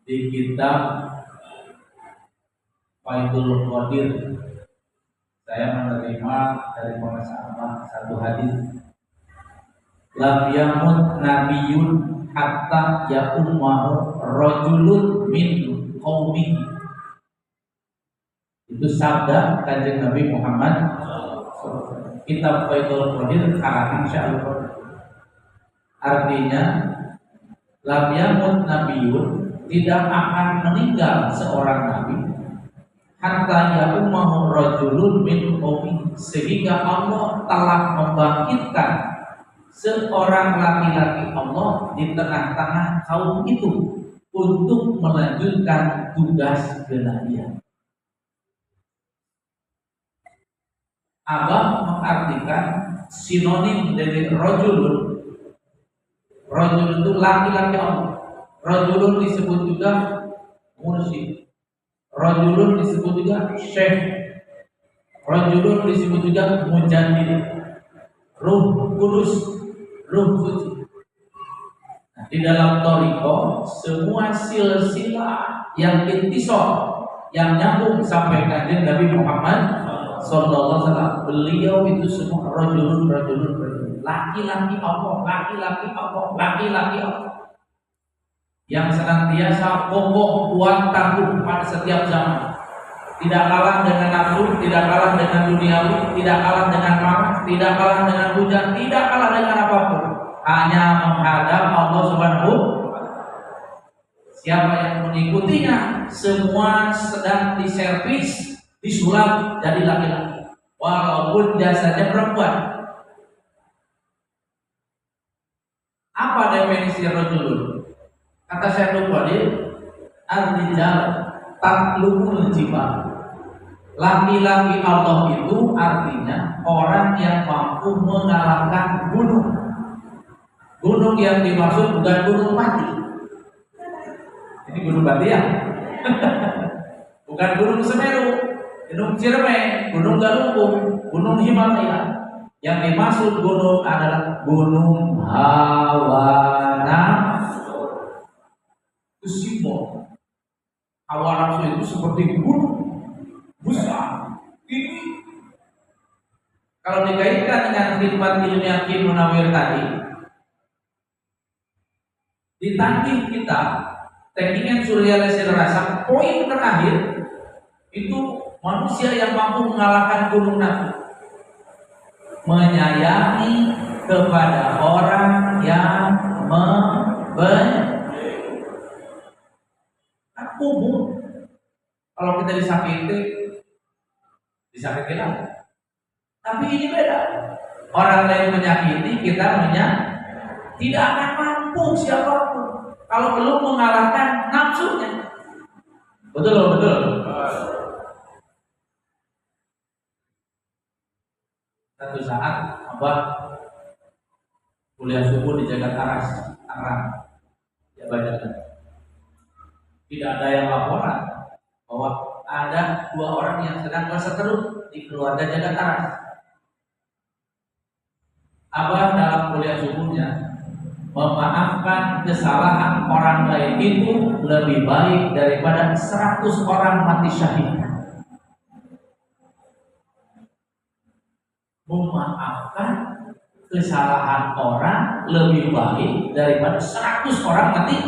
di kitab Faidul Qadir saya menerima dari pengasahan satu hadis, lam yamut nabiyyun hatta ya'ummahu rajulun min qaumihi. Itu sabda kanjeng Nabi Muhammad. Kitab Faidul Qadir karangan Syaikhul Qadir. Artinya lam yamut nabiyyun, tidak akan meninggal seorang nabi hatta ya'ummahu rajulun min qaumihi, sehingga Allah telah membangkitkan seorang laki-laki Allah di tengah-tengah kaum itu untuk melanjutkan tugas kenabian. Abah mengartikan sinonim dari rajulun. Rajulun itu laki-laki Allah. Rajulun disebut juga mursyid. Rajulun disebut juga syekh. Rajulun disebut juga mujaddid. Ruh kudus, ruh suci. Nah, di dalam thariqah semua silsilah yang intisab, yang nyambung sampai kanjeng Nabi Muhammad sallallahu alaihi wasallam, beliau itu semua rajulun, laki-laki Allah, laki-laki Allah, laki-laki Allah, yang senantiasa kokoh, kuat, tangguh pada setiap zaman, tidak kalah dengan nafsu, tidak kalah dengan duniawi, tidak kalah dengan panas, tidak kalah dengan hujan, tidak kalah dengan apapun, hanya menghadap Allah Subhanahu. Siapa yang mengikutinya semua sedang diservis, disulap jadi laki-laki, walaupun jasanya perempuan. Apa definisi rajulun? Kata Syaikhul Qadir, ar-rijal tatlubul jibal. Laki-laki Allah itu artinya orang yang mampu mengalahkan gunung. Gunung yang dimaksud bukan gunung mati. Ini gunung mati ya? Bukan gunung Semeru, gunung Ciremai, gunung Galunggung, gunung Himalaya. Yang dimaksud gunung adalah gunung hawa nafsu. Itu simbol. Hawa nafsu itu seperti gunung besar, tinggi. Kalau dikaitkan dengan khidmat ilmiah Ki Munawir tadi, di tanding kita teknik surrealisasi rasa, poin terakhir itu manusia yang mampu mengalahkan gunung nafsu, menyayangi kepada orang yang membenci. Aku kalau kita disakiti lah. Tapi ini beda. Orang lain menyakiti, kita tidak akan mampu siapapun kalau belum mengalahkan nafsunya. Betul. Satu saat Abah kuliah subuh di Jakarta Arang. Ya banyak. Tidak ada yang laporan bahwa ada 2 orang yang sedang berseteru di keluarga Jakarta. Abah dalam kuliah subuhnya memaafkan kesalahan orang lain itu lebih baik daripada 100 orang mati syahid. Memaafkan kesalahan orang lebih baik daripada 100 orang mati.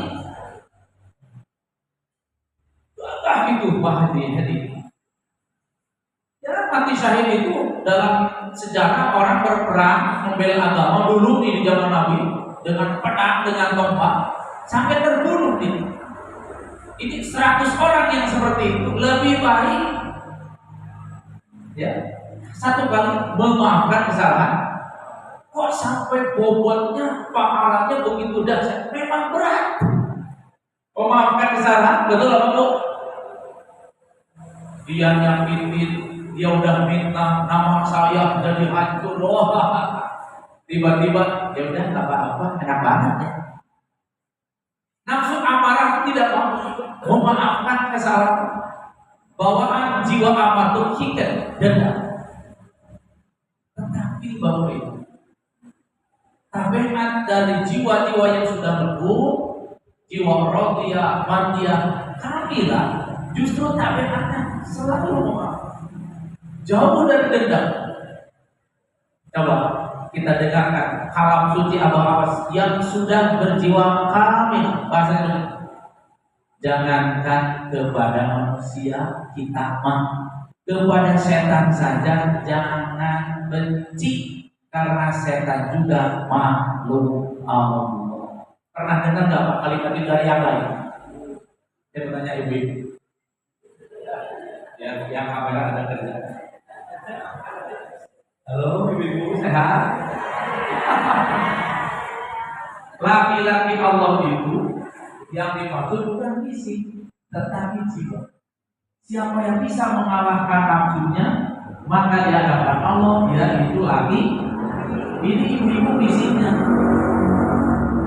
Apakah itu Pak Hadi? Ya, mati syahid itu dalam sejarah orang berperang membela agama dulu di zaman Nabi dengan pedang, dengan tombak sampai terbunuh nih. Ini 100 orang yang seperti itu lebih baik ya satu kali memaafkan kesalahan. Kok sampai bobotnya pahalanya begitu dahsyat? Memang berat memaafkan kesalahan, betul apa bu? Dia nyakitin, dia udah minta nama saya jadi hancur, tiba-tiba ya udah nggak apa-apa, enak banget ya. Nafsu amarah itu tidak mau memaafkan kesalahan. Bawaan jiwa amarah itu hikat dendam. Tetapi bahwa itu tabiat dari jiwa-jiwa yang sudah lembut jiwa rodiyah, mardiyah, kamilah, justru tabiatnya selalu memaafkan, jauh dari dendam. Coba kita dengarkan kalam suci Abu Abbas yang sudah berjiwa kamil, bahasa Indonesia. Jangankan kepada manusia kita kepada setan saja jangan benci, karena setan juga makhluk Allah. Pernah dengar nggak Pak kalimat itu dari yang lain? Saya bertanya ibu. Yang kamera ada kerja. Halo ibu-ibu, sehat? Laki-laki Allah itu yang dimaksud bukan fisik, tetapi jiwa. Siapa yang bisa mengalahkan nafsunya, maka di hadapan Allah dia itu laki. Ini ibu-ibu fisiknya,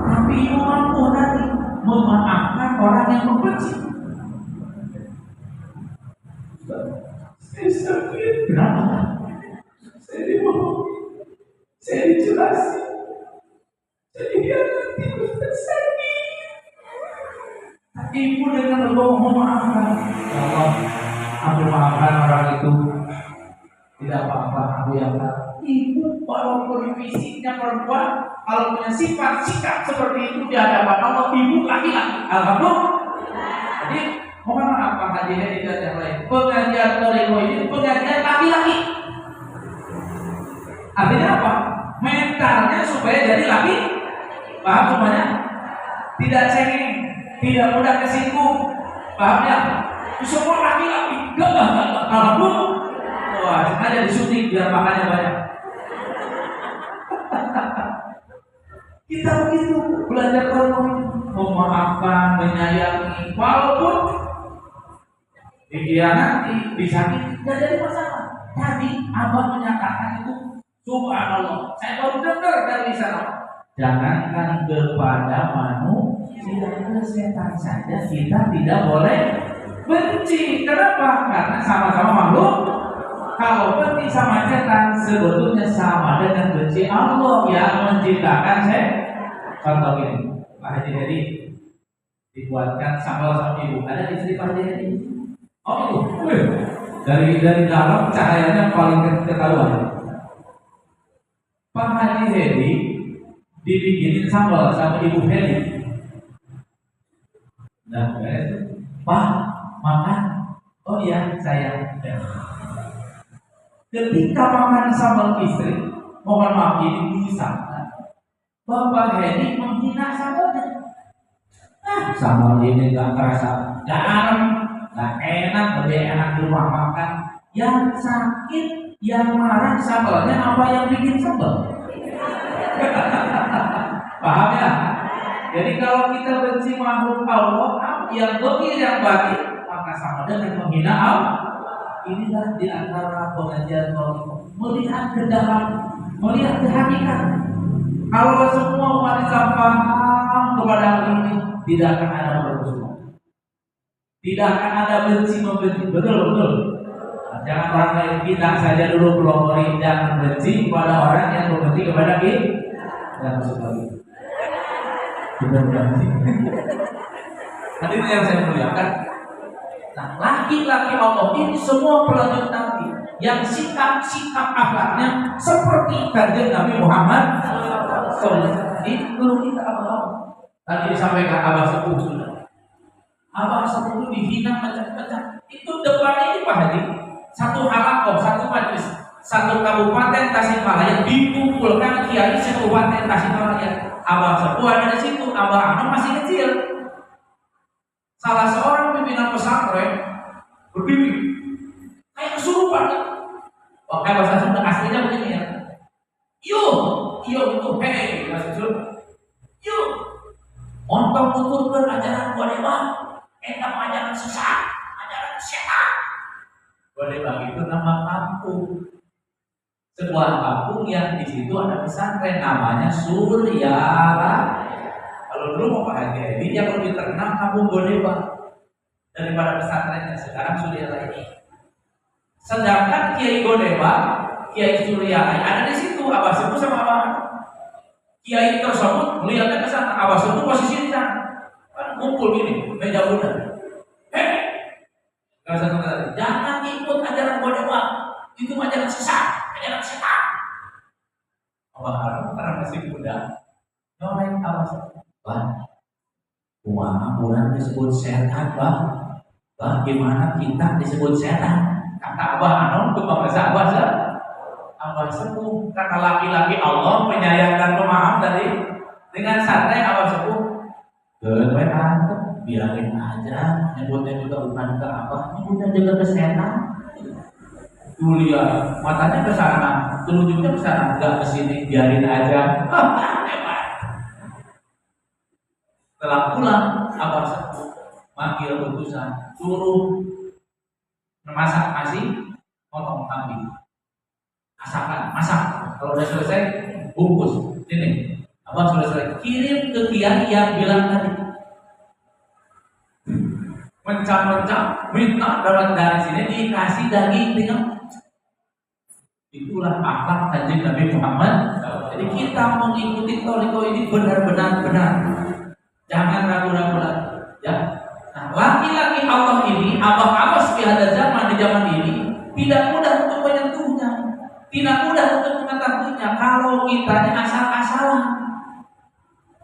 tapi ibu mampu nanti memaafkan orang yang membenci. Saya sakit. Kenapa? Saya dibohong. Saya dijelasin. Jadi dia nanti sakit. Ibu dengan legowo memaafkan. Ya Allah, aku maafkan orang itu. Tidak apa-apa, aku yang salah. Ibu walaupun fisiknya perempuan, kalau punya sifat sikap seperti itu di hadapan Allah, ibu laki-laki. Alhamdulillah. Jadi mohon maaf Pak Haji Hedi dan yang lain. Pengajian Toriko ini pengajian laki-laki. Artinya apa? Mentalnya supaya jadi laki. Paham semuanya? Tidak cengeng, tidak mudah kesinggung. Paham ya? Semua laki-laki. Gak. Alhamdulillah. Wah, sengaja disuntik biar makannya banyak. Kita begitu belajar Toriko, memaafkan, menyayangi, walaupun dikhianati, disakiti, tidak jadi masalah. Tadi Abah menyatakan itu, subhanallah. Saya baru dengar dari sana. Jangankan kepada manusia, ke setan saja kita tidak boleh benci. Kenapa? Karena sama-sama makhluk. Kalau benci sama setan sebetulnya sama dengan benci Allah yang menciptakan setan. Contoh gini, Pak Haji Hedi dibuatkan sambal sama ibu. Ada istri Pak Haji Hedi? Oh itu, dari dalam cahayanya paling ketahuan. Pak Haji Hedi dibikinin sambal sama ibu Hedi. Nah, Pak makan. Oh iya saya. Ketika makan sambal istri, mohon maaf ini disangka Bapak Hedi menghina sambalnya. Sambal ini gak terasa garam, gak enak, lebih enak di rumah makan. Yang sakit, yang marah sambalnya apa yang bikin sambal? Paham ya? Jadi kalau kita benci makhluk Allah yang dohir yang batin, maka sama dengan menghina Allah. Inilah di antara pengajian Toriko, melihat ke dalam, melihat ke hakikat. Kalau semua umat Islam paham kepada hal ini, tidak akan ada permusuhan, tidak akan ada benci membenci. Betul. Nah, jangan orang lain, kita saja dulu pelopori, jangan benci kepada orang yang membenci kepada kita. Jangan suka gitu. Benar-benar benci. Hadirin yang saya muliakan. Nah, laki-laki Allah ini semua pelanjut Nabi yang sikap-sikap akhlaknya seperti kanjeng Nabi Muhammad SAW. Itu kita abah. Tadi disampaikan abah sepuh sudah. Abah sepuh dihina pecah-pecah. Itu depannya ini Pak Haji. Satu halakoh, satu majlis, satu kabupaten Tasikmalaya dikumpulkan kiai sekabupaten Tasikmalaya. Abah sepuh ada di situ. Abah Anom masih kecil. Salah seorang pimpinan pesantren berdiri kayak kesurupan. Pakai bahasa Sunda aslinya begini ya. Yo itu hei bahasa Sunda. Yo, montong tuturkan ajaran Bodeba, entah ajaran sesat, ajaran setan. Bodeba itu nama kampung, sebuah kampung yang di situ ada pesantren namanya Surya. Kalau dulu mau Pak Haji Hedi yang lebih terkenal kampung Bodeba daripada pesantrennya. Sekarang Surya ini. Sedangkan Kiai Bodeba, Kiai Surya ada di situ. Abah Sepuh sama Abah. Kiai tersebut melihatnya ke sana. Abah Sepuh posisi di sana. kumpul gini, meja budak. Kalau satu kata, jangan ikut ajaran dewa, itu ajaran sesat, ajaran setan. Abah Harun karena masih muda, nyolek Abah setan. Bah, kumaha orang disebut setan, bah? Bah, gimana kita disebut setan? Kata Abah Hanum itu bahasa Abah sepuh. Karena laki-laki Allah penyayang dan pemaaf dari dengan santai Abah sepuh. Gue tante, biarin aja. Nyebutnya juga bukan ke Abah, nyebutnya juga ke setan. Tuh lihat, matanya ke sana, telunjuknya ke sana, nggak ke sini, biarin aja. Setelah pulang, Abah sepuh manggil utusan, suruh memasak nasi, potong kambing, masak. Kalau udah selesai, bungkus. Ini, Abah sudah selesai, kirim ke Kiai yang bilang tadi. Mencap-mencap, minta dari sini dikasih daging dengan. Itulah akhlak kanjeng Nabi Muhammad. Jadi kita mengikuti toriko ini benar-benar benar. Jangan ragu-ragu lagi. Ya. Nah, laki-laki Allah ini, abang-abang ada zaman di zaman ini tidak mudah untuk menyentuhnya, tidak mudah untuk mengetahuinya kalau kitanya asal-asalan.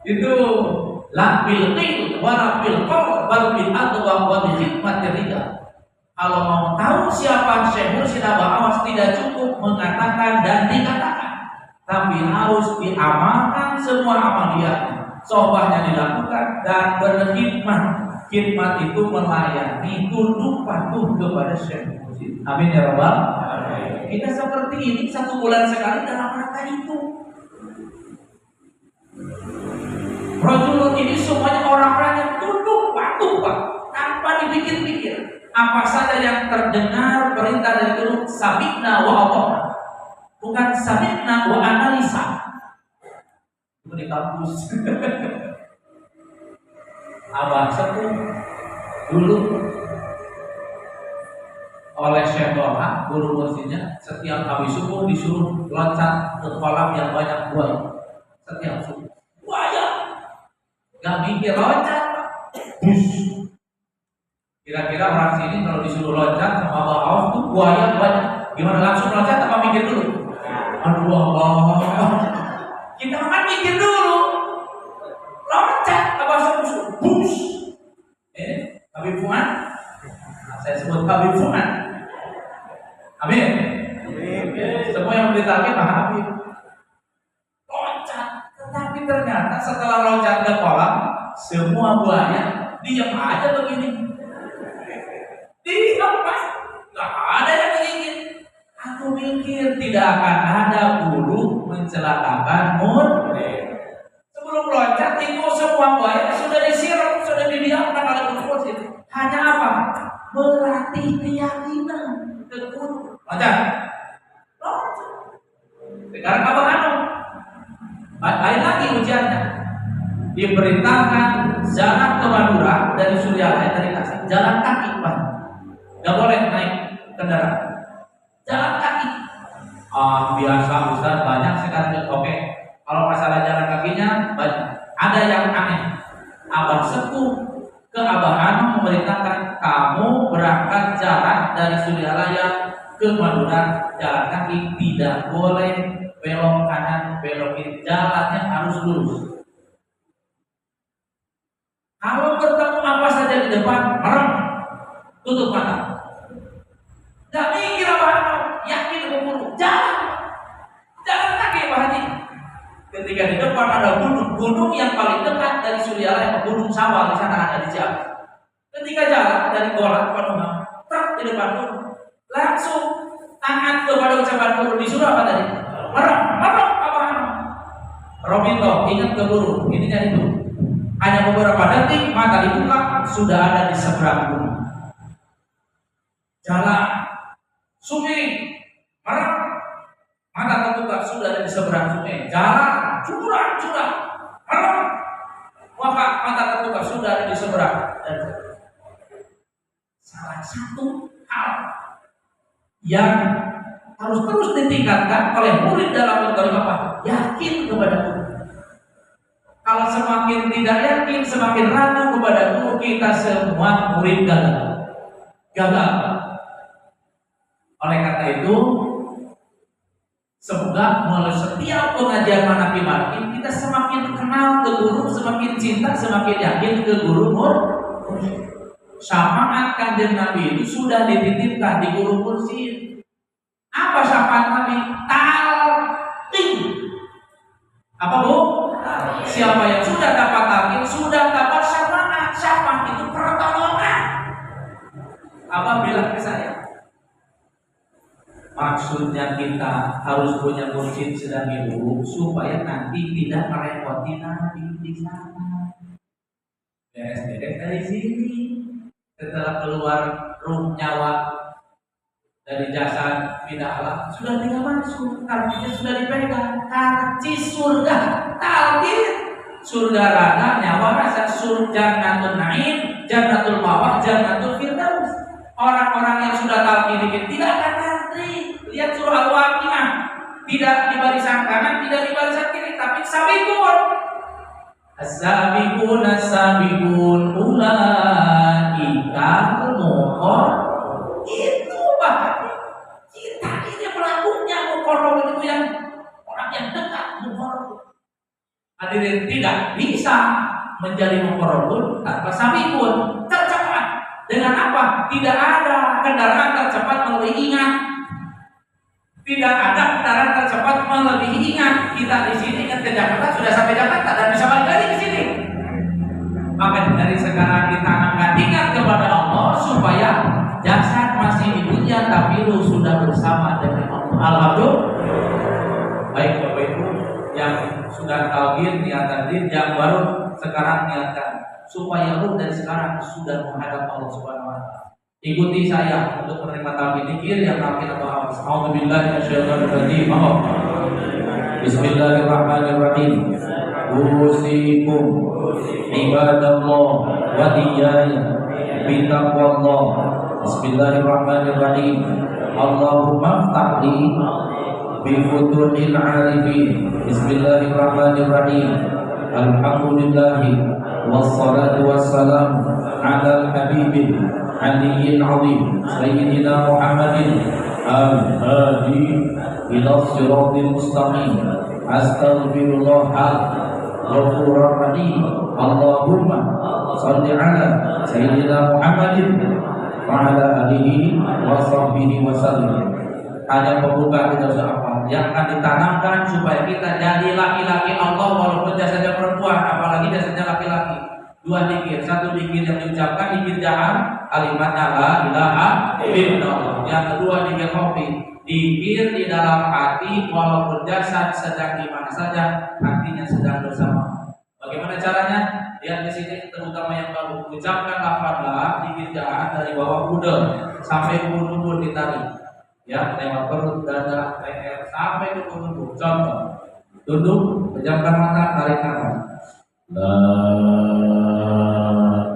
Itu la bil qil wa la bil qawl bal bil adwa wa bi khidmatir rijal. Kalau mau tahu siapa Syekh Mursyid Abah Awas tidak cukup mengatakan dan dikatakan, tapi harus diamalkan semua amaliyahnya. Sohbahnya dilakukan dan berkhidmat. Khidmat itu melayani, tunduk patuh kepada Syekh Mursyid. Amin ya Rabbal alamin. Kita seperti ini 1 bulan sekali dalam rangka itu. Rasulullah ini semuanya orang-orang yang tunduk patuh, Pak, tanpa dipikir-pikir. Apa saja yang terdengar perintah dari turun sabikna wa ata'na, bukan sabikna wa analisa. Itu di kampus. Abah sepuh dulu oleh Syekh Toha, guru mursyidnya, setiap habis subuh disuruh loncat ke kolam yang banyak buaya. Setiap subuh buaya, gak mikir loncat, bus. Kira-kira orang sini kalau disuruh loncat sama Abah Awas tuh buaya banyak, gimana langsung loncat apa mikir dulu? Aduh Allah, kita makan mikir dulu. Loncat Abah sepuh, bus. Habib Fuad, saya sebut Habib Fuad. Amin. Semua yang beritahu Pak Habib loncat, tetapi ternyata setelah loncat ke kolam, semua buaya diam aja begini. Diam, Mas. Gak ada yang ingin. Aku mikir tidak akan ada burung mencelakakan murid. Sebelum loncat itu semua buaya sudah disiram, sudah didiamkan oleh Mursyid. Hanya apa? Melatih keyakinan. Tekun. Loncat. Sekarang apa kamu? Lain lagi ujiannya. Diperintahkan jalan ke Madura dari Suryalaya dari Tasik, jalan kaki, Pak. Gak boleh naik kendaraan, jalan kaki. Biasa Ustaz, banyak sekarang. Oke, kalau masalah jalan kakinya banyak. Ada yang aneh. Abah sepuh ke Abah Hanum memerintahkan kamu berangkat jalan dari Suryalaya ke Madura jalan kaki, tidak boleh belok kanan belok kiri, jalannya harus lurus. Kalau bertemu apa saja di depan, merem, tutup mata. Gak mikir apa, yakin berburu, jalan kaki Pak Haji. Ketika di depan ada gunung yang paling dekat dari Suryalaya, Gunung Sawal, di sana ada di Ciamis. Ketika jalan dari Golan Penuhang, truk di depan gunung, langsung taat kepada ucapan guru, disuruh apa tadi? Merem apa? Robinto, ingat ke guru, ininya itu. Hanya beberapa detik mata dibuka, sudah ada di seberang gunung. Jalan sungai, merem, mata terbuka, sudah ada di seberang sungai. Jalan curang, merem, mata terbuka, sudah ada di seberang. Dan salah satu hal yang harus terus ditingkatkan oleh murid dalam bentuk apa? Yakin kepada Tuhan. Kalau semakin tidak yakin, semakin ragu kepada guru, kita semua murid gagal. Oleh karena itu, semoga melalui setiap pengajian Manaqib kita semakin kenal ke guru, semakin cinta, semakin yakin ke guru. Syafaat Kanjeng Nabi itu sudah dititipkan di guru kursi. Apa syafaat Nabi? Talqin. Apa Bu? Siapa yang sudah dapat talqin sudah dapat syafaat. Syafaat itu pertolongan. Apa bilang ke saya? Maksudnya kita harus punya mursyid sedang hidup supaya nanti tidak merepoti Nabi di sana. Beres-beres dari sini. Setelah keluar ruh nyawa dari jasad bid'ah sudah tinggal masuk, artinya sudah dipegang karcis surga, talqin surga rada nyawa rasa surga jannatul naim, jannatul mawah, jannatul firdaus. Orang-orang yang sudah talqin dikit tidak akan ngantri. Lihat surah Al-Waqiah, tidak di barisan kanan, tidak di barisan kiri, tapi sabiqun. As-sabiqun as-sabiqun ulaika al-muqarrabun. Itu bahkan kita ini pelakunya muqarrabun itu yang orang yang dekat muqarrabun. Hadirin tidak bisa menjadi muqarrabun tanpa sabiqun tercepat. Dengan apa? Tidak ada kendaraan tercepat melebihi ingat. Tidak ada kendaraan tercepat melebihi ingat. Kita di sini ingat ke Jakarta sudah sampai Jakarta dan bisa balik lagi ke sini. Maka dari sekarang ditanamkan ingat kepada Allah supaya jasad masih di dunia tapi lu sudah bersama dengan Allah. Alhamdulillah. Baik Bapak Ibu yang sudah tauhid niatan din, yang baru sekarang niatkan supaya lu dari sekarang sudah menghadap Allah Subhanahu wa taala. Ikuti saya untuk menerima tauhid zikir yang terakhir atau hafiz. A'udzubillahi minasyaitonir rajim. Bismillahirrahmanirrahim. Usikum ibadallah wa iyaya bitaqwallah. Bismillahirrahmanirrahim. Allahumma ftahli bi futuhil arifin. Bismillahirrahmanirrahim. Alhamdulillahi wassalatu wassalamu ala habibin aliyil azim sayyidina Muhammadin al-hadi ila siratil mustaqim. Astaghfirullah ghafurur rahim. Allahumma shalli ala sayyidina Muhammadin wa ala alihi wa sahbihi wa sallam. Hanya pembuka kita usah apa yang akan ditanamkan supaya kita jadi laki-laki Allah walaupun jasadnya perempuan, apalagi jasadnya laki-laki. Dua zikir, satu zikir yang diucapkan zikir jahan kalimat la ilaha illallah. Yang kedua zikir khafi, zikir di dalam hati walaupun jasad sedang di mana saja, hatinya sedang bersama. Bagaimana caranya? Lihat di sini terutama yang baru ucapkan lafaz la zikir jahan dari bawah udel sampai ubun-ubun ditarik. Ya, lewat perut, dada, leher sampai ke tubuh. Contoh, duduk, pejamkan mata, tarik nafas.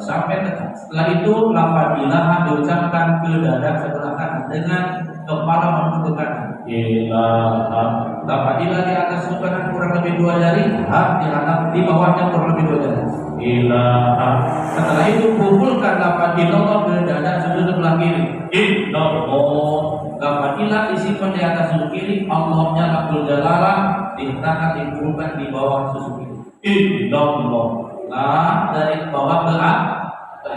Sampai dekat. Setelah itu lafaz ilaha diucapkan ke dada sebelah kanan dengan kepala menuju ke kanan. Ilaha. Lafaz ilaha di atas kanan kurang lebih 2 jari, di bawahnya kurang lebih 2 jari. Ilaha. Setelah itu kumpulkan lafaz illallah ke dada sebelah kiri. Illallah. Lafaz ilah disimpan di atas susu kiri, Allahnya Rabbul Jalalah diletakkan dikumpulkan di bawah susu kiri. Illallah. Lah dari bawah ke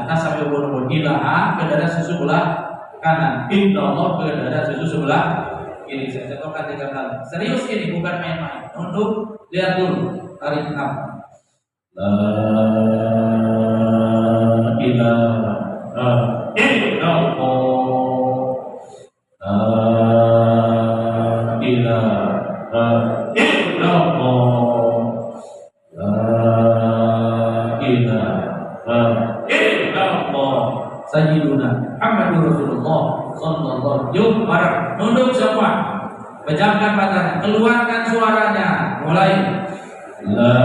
atas sampai ubun-ubun. Ilaha ke dada susu sebelah kanan. Illallah ke dada susu sebelah kiri. Saya contohkan 3 kali. Serius ini bukan main-main. Untuk lihat dulu, tarik nafas. La ilaha illallah. La ilaha illallah. La ilaha illallah. Sayyiduna Muhammadur Rasulullah sallallahu alaihi wasallam. Barang nunduk semua. Pejamkan matanya, keluarkan suaranya. Mulai. La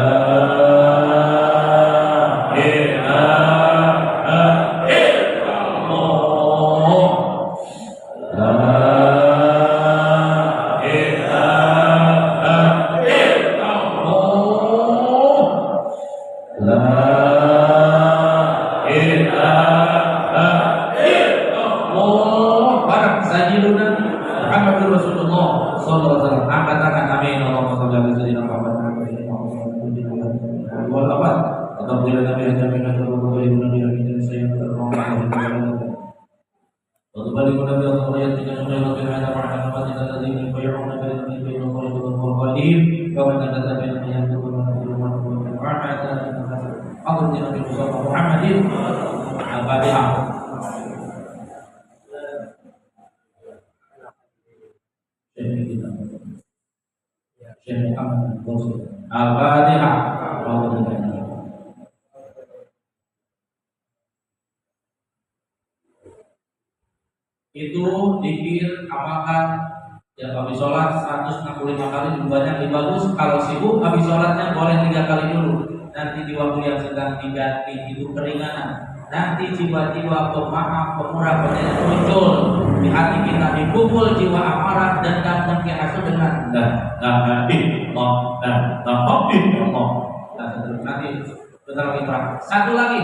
Itu dikir amalkan yang habis sholat 165 kali banyak lebih bagus. Kalau sibuk habis sholatnya boleh 3 kali dulu. Nanti di waktu yang sedang diganti itu keringanan. Nanti jiwa-jiwa pemaaf, pemurah, penyayang muncul di hati kita, dipukul jiwa amarah dan dendam kehasut dengan nanti betul kita. Satu lagi,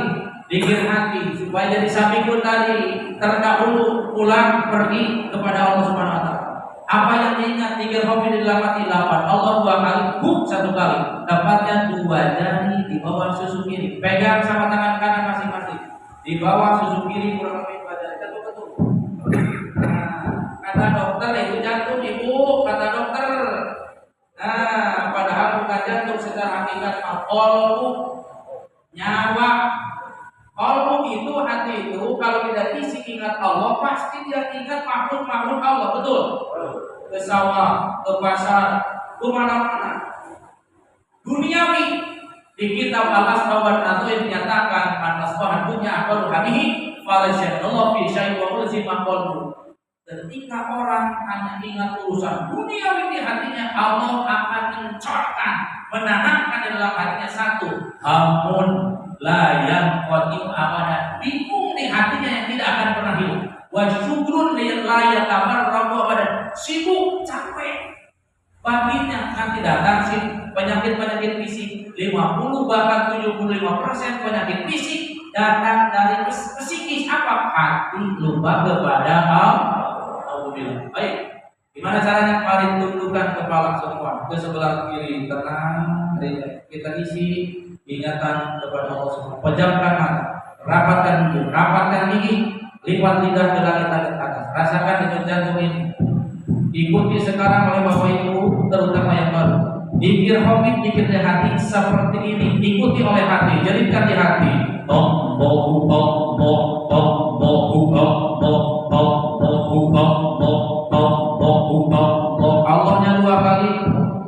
pikir hati supaya jadi sabiqun tadi, terdahulu pulang pergi kepada Allah Subhanahu wa taala. Apa yang diingat 3 hobi dilapati 8. Allah 2 kali, 1 kali. Dapatnya 2 jari di bawah susu kiri. Pegang sama tangan kanan masing-masing. Di bawah susu kiri kurang lebih 2 jari. Betul. Nah, kata dokter itu jantung ibu, kata dokter. Nah, padahal bukan jantung secara hakikat kolbu, nyawa. Kolbu itu hati itu kalau tidak isi ingat Allah pasti dia ingat makhluk-makhluk Allah, betul? Ke sawah, ke pasar, ke mana-mana. Duniawi di kitab Al-Asbab An-Natu dinyatakan an-nasbahan dunya aqallu hamihi falasyanallahu fi syai'in wa ulzima qalbu. Ketika orang hanya ingat urusan duniawi di hatinya, Allah akan mencorkan, menanamkan di dalam hatinya satu hamun la yanqati abadan, bingung di hatinya yang tidak akan pernah hilang. Wa syukrun la yatamarrabu abadan, sibuk capek. Batinnya nanti datang sih penyakit-penyakit fisik 50 bahkan 75% penyakit fisik datang dari psikis. Apa? Hati lupa kepada Allah. Baik, gimana caranya? Mari tundukkan kepala semua ke sebelah kiri, tenang. Kita isi ingatan kepada Allah semua. Pejamkan mata, rapatkan hidung, rapatkan gigi, lipat lidah ke langit ke atas. Rasakan denyut jantung ini. Ikuti sekarang oleh Bapak Ibu, terutama yang baru. Dikir homik, dikir di hati seperti ini. Ikuti oleh hati, jadikan di hati. Allahnya 2 kali,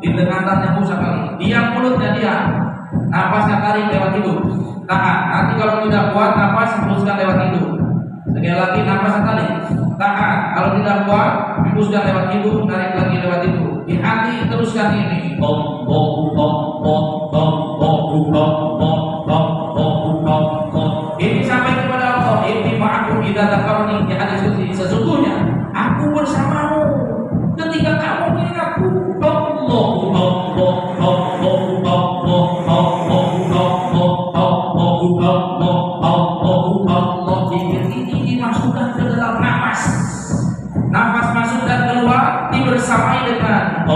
didengarkannya Musa kali. Diam mulutnya diam. Napasnya tarik lewat hidung. Tahan. Nanti kalau tidak kuat, napas hembuskan lewat hidung. Sekali lagi napas tarik. Tahan. Kalau tidak kuat, hembuskan lewat hidung, tarik lagi lewat hidung. Di hati teruskan ini. Ini sampai kepada Allah. Ini ma'akum idza dzakarni, di hadis qudsi. Sesungguhnya aku bersamamu ketika kamu mengingatku. Ini dimasukkan ke dalam nafas. Nafas masuk dan keluar dibersamai dengan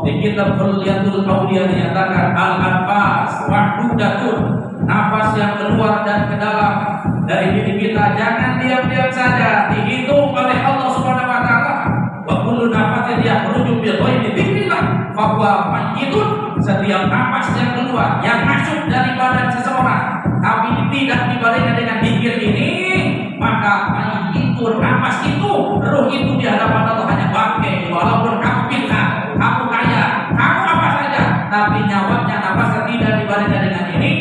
di kitab Fuliyatul Auliya dinyatakan al-anfas wahdudatun, nafas yang keluar dan ke dalam dari diri kita jangan diam-diam saja, dihitung oleh Allah Subhanahu wa taala. Wa kullu nafasin yakhruju bi ghairi dzikrillah fa huwa mayyitun. Setiap nafas yang keluar yang masuk dari badan seseorang tapi tidak dibarengi dengan zikir ini, maka mayyitun, nafas itu, ruh itu di hadapan Allah hanya bangkai. Walaupun kamu pintar, kamu kaya, kamu apa saja, tapi nyawanya nafasnya tidak dibarengi dengan ini.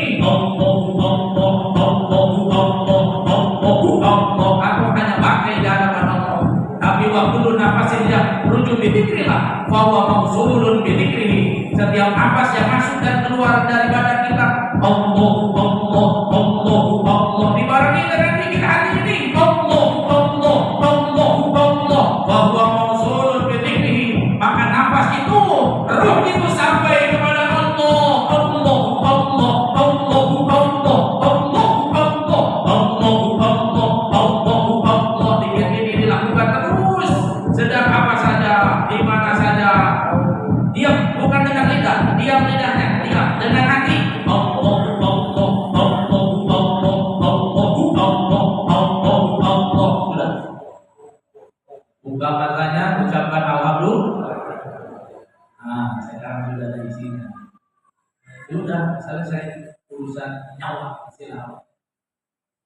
Aku hanya bangkai di hadapan Allah. Tapi waktu nafasin dia rujuk bidzikrillah, fa huwa mawsulun bidzikrihi. Setiap nafas yang masuk dan keluar dari badan kita, Allah dibarengi dengan zikir hati ini. Allah, fa huwa mawsulun bidzikrihi. Maka nafas itu, ruh itu sampai kepada Allah. Zikir ini dilakukan terus, sedang apa saja, di mana saja. Dia bukan dengan lidah. Sudah selesai urusan nyawa silakan.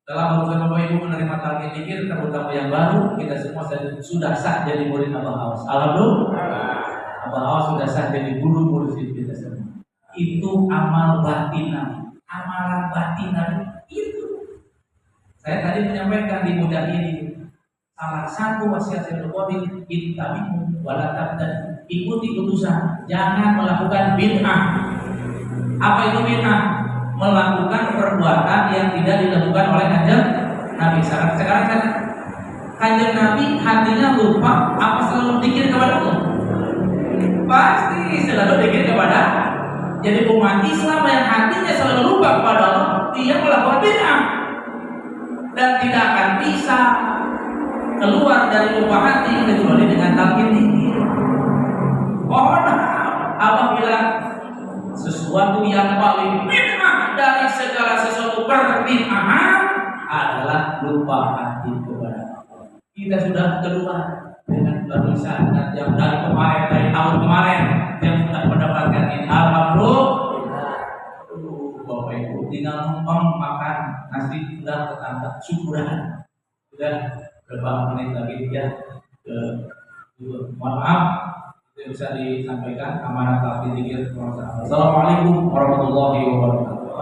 Dalam urusan Bapak Ibu menerima talqin zikir, terutama yang baru, kita semua sudah sah jadi murid Abah Awas. Alhamdulillah. Abah Awas sudah sah jadi guru mursyid kita semua. Itu amal batinan, amalan batinan itu. Saya tadi menyampaikan di mudah ini, salah satu wasiat Syekh Qadir, ittabi'u wa la tabtadi. Ikuti utusan, jangan melakukan bid'ah. Apa itu bid'ah? Melakukan perbuatan yang tidak dilakukan oleh kanjeng Nabi. Sekarang kan kanjeng Nabi hatinya lupa apa selalu dikir kepada Allah? Pasti selalu dikir kepada. Jadi umat Islam yang hatinya selalu lupa kepada Allah, dia melakukan bid'ah dan tidak akan bisa keluar dari lupa hati kecuali dengan talqin zikir. Mohon apabila sesuatu yang paling bid'ah dari segala sesuatu perbid'ahan adalah lupa hati kepada Allah. Kita sudah keluar dengan barisan yang dari kemarin, dari tahun kemarin yang sudah mendapatkan ini. Alhamdulillah. Bapak Ibu tinggal numpang makan nasi sudah tetangga syukuran. Sudah berapa menit lagi ya? Mohon maaf. Itu bisa disampaikan amanat talqin zikir. Assalamualaikum warahmatullahi wabarakatuh.